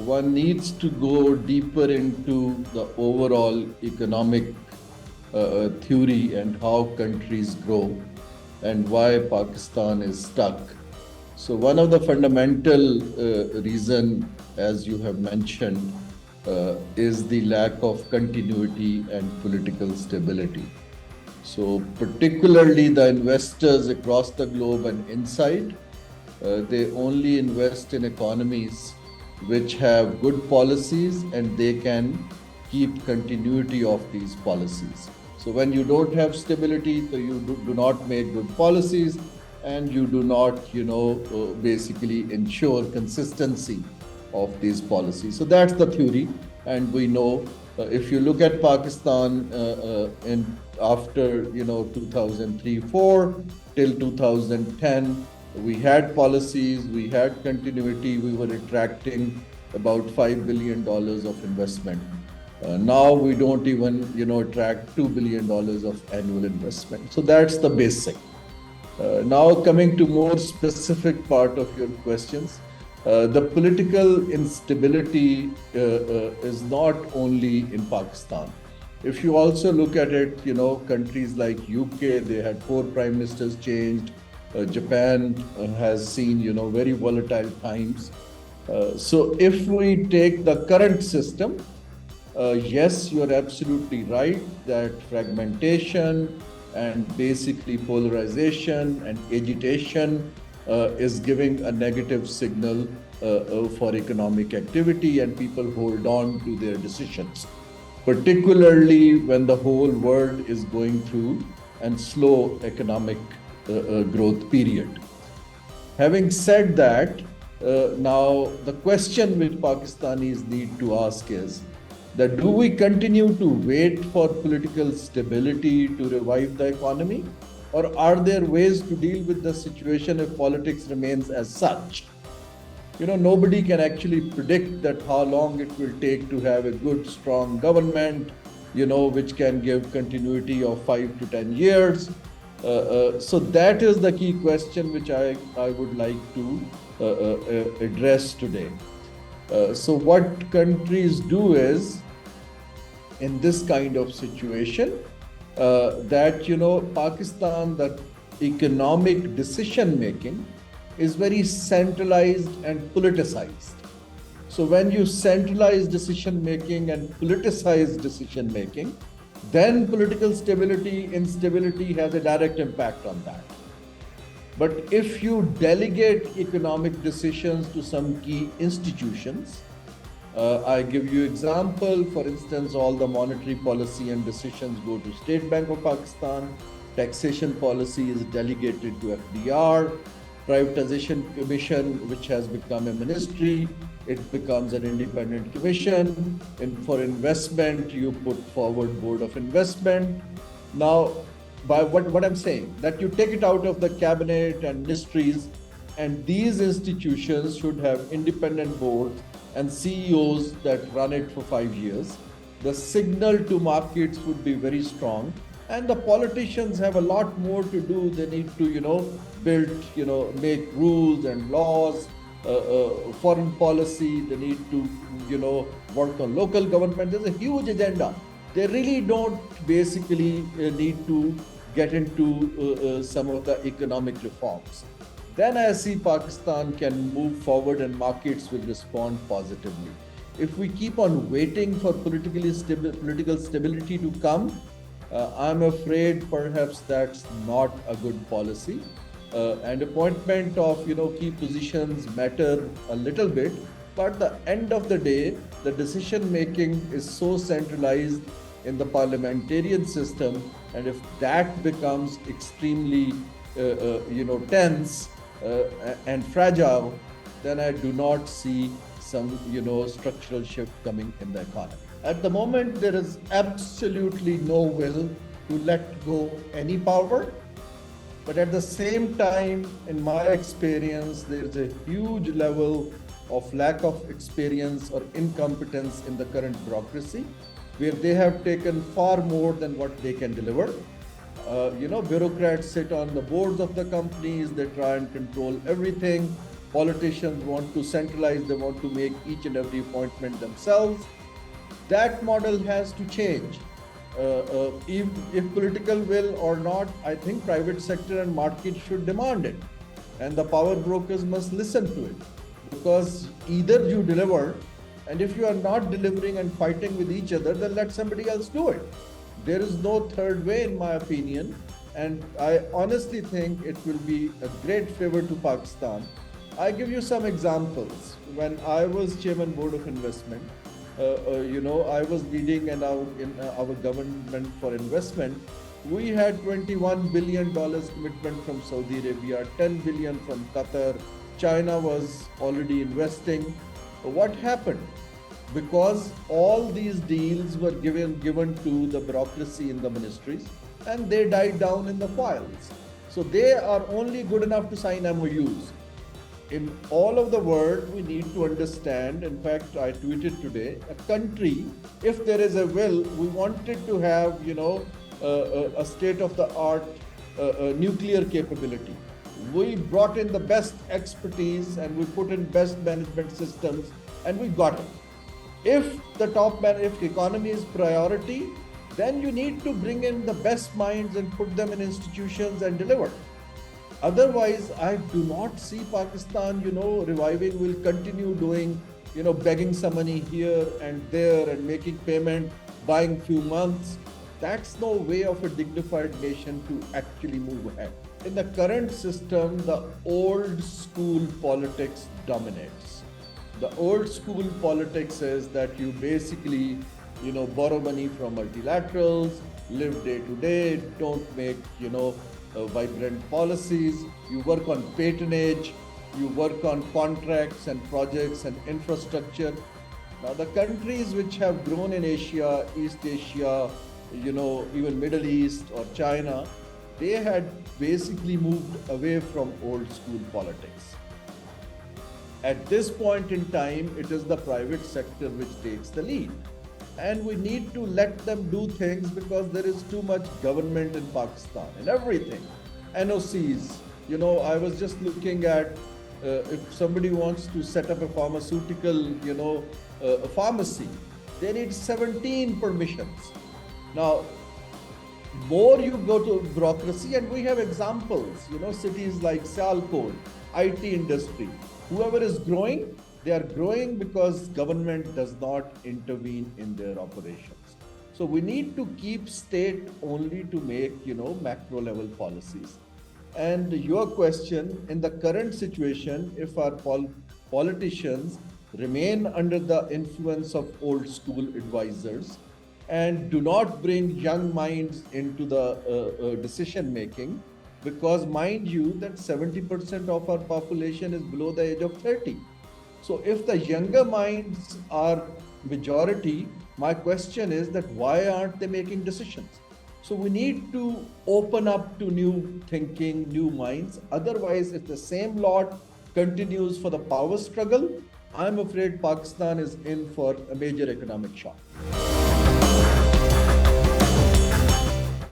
one needs to go deeper into the overall economic theory and how countries grow and why Pakistan is stuck. So one of the fundamental reason, as you have mentioned, is the lack of continuity and political stability. So particularly the investors across the globe and inside, they only invest in economies which have good policies and they can keep continuity of these policies. So when you don't have stability, so you do not make good policies and you do not, basically ensure consistency of these policies. So that's the theory. And we know if you look at Pakistan after 2003-4 till 2010, we had policies, we had continuity, we were attracting about $5 billion of investment. Now we don't even attract $2 billion of annual investment. So that's the basic. Now coming to more specific part of your questions. The political instability is not only in Pakistan. If you also look at it, countries like UK, they had 4 prime ministers changed. Japan has seen, very volatile times. So if we take the current system, yes, you're absolutely right that fragmentation and basically polarization and agitation is giving a negative signal for economic activity, and people hold on to their decisions, particularly when the whole world is going through a slow economic growth period. Having said that, now the question which Pakistanis need to ask is that do we continue to wait for political stability to revive the economy? Or are there ways to deal with the situation if politics remains as such? Nobody can actually predict that how long it will take to have a good, strong government, which can give continuity of 5 to 10 years. So that is the key question which I would like to address today. So what countries do is, in this kind of situation, that Pakistan, the economic decision making is very centralized and politicized. So when you centralize decision making and politicize decision making, then political instability has a direct impact on that. But if you delegate economic decisions to some key institutions, I give you example, for instance, all the monetary policy and decisions go to State Bank of Pakistan, taxation policy is delegated to FDR, privatization commission, which has become a ministry, it becomes an independent commission, and for investment, you put forward board of investment. Now, by what I'm saying, that you take it out of the cabinet and ministries, and these institutions should have independent boards and CEOs that run it for 5 years. The signal to markets would be very strong, and the politicians have a lot more to do. They need to, build, make rules and laws, foreign policy. They need to, work on local government. There's a huge agenda. They really don't basically need to get into some of the economic reforms. Then I see Pakistan can move forward and markets will respond positively. If we keep on waiting for political stability to come, I'm afraid perhaps that's not a good policy. And appointment of key positions matter a little bit, but at the end of the day, the decision making is so centralized in the parliamentarian system, and if that becomes extremely tense and fragile, then I do not see some structural shift coming in the economy. At the moment, there is absolutely no will to let go any power. But at the same time, in my experience, there is a huge level of lack of experience or incompetence in the current bureaucracy, where they have taken far more than what they can deliver. Bureaucrats sit on the boards of the companies, they try and control everything. Politicians want to centralize, they want to make each and every appointment themselves. That model has to change. If political will or not, I think private sector and market should demand it. And the power brokers must listen to it. Because either you deliver, and if you are not delivering and fighting with each other, then let somebody else do it. There is no third way, in my opinion. And I honestly think it will be a great favor to Pakistan. I give you some examples. When I was chairman board of investment, I was leading in our government for investment. We had $21 billion commitment from Saudi Arabia, 10 billion from Qatar. China was already investing. What happened? Because all these deals were given to the bureaucracy in the ministries, and they died down in the files. So they are only good enough to sign MOUs. In all of the world, we need to understand, in fact, I tweeted today, a country, if there is a will, we wanted to have, a state-of-the-art nuclear capability. We brought in the best expertise and we put in best management systems and we got it. If if economy is priority, then you need to bring in the best minds and put them in institutions and deliver. Otherwise, I do not see Pakistan, reviving. Will continue doing, begging some money here and there and making payment, buying few months. That's no way of a dignified nation to actually move ahead. In the current system, the old school politics dominates. The old school politics is that you basically, borrow money from multilaterals, live day to day, don't make, vibrant policies, you work on patronage, you work on contracts and projects and infrastructure. Now, the countries which have grown in Asia, East Asia, even Middle East or China, they had basically moved away from old school politics. At this point in time, it is the private sector which takes the lead. And we need to let them do things because there is too much government in Pakistan and everything. NOCs, I was just looking at if somebody wants to set up a pharmaceutical, a pharmacy, they need 17 permissions. Now, more you go to bureaucracy, and we have examples, cities like Sialkot, IT industry, whoever is growing, they are growing because government does not intervene in their operations. So we need to keep state only to make, macro level policies. And your question, in the current situation, if our politicians remain under the influence of old school advisors and do not bring young minds into the decision making, because mind you that 70% of our population is below the age of 30. So if the younger minds are majority, my question is that why aren't they making decisions? So we need to open up to new thinking, new minds. Otherwise, if the same lot continues for the power struggle, I'm afraid Pakistan is in for a major economic shock.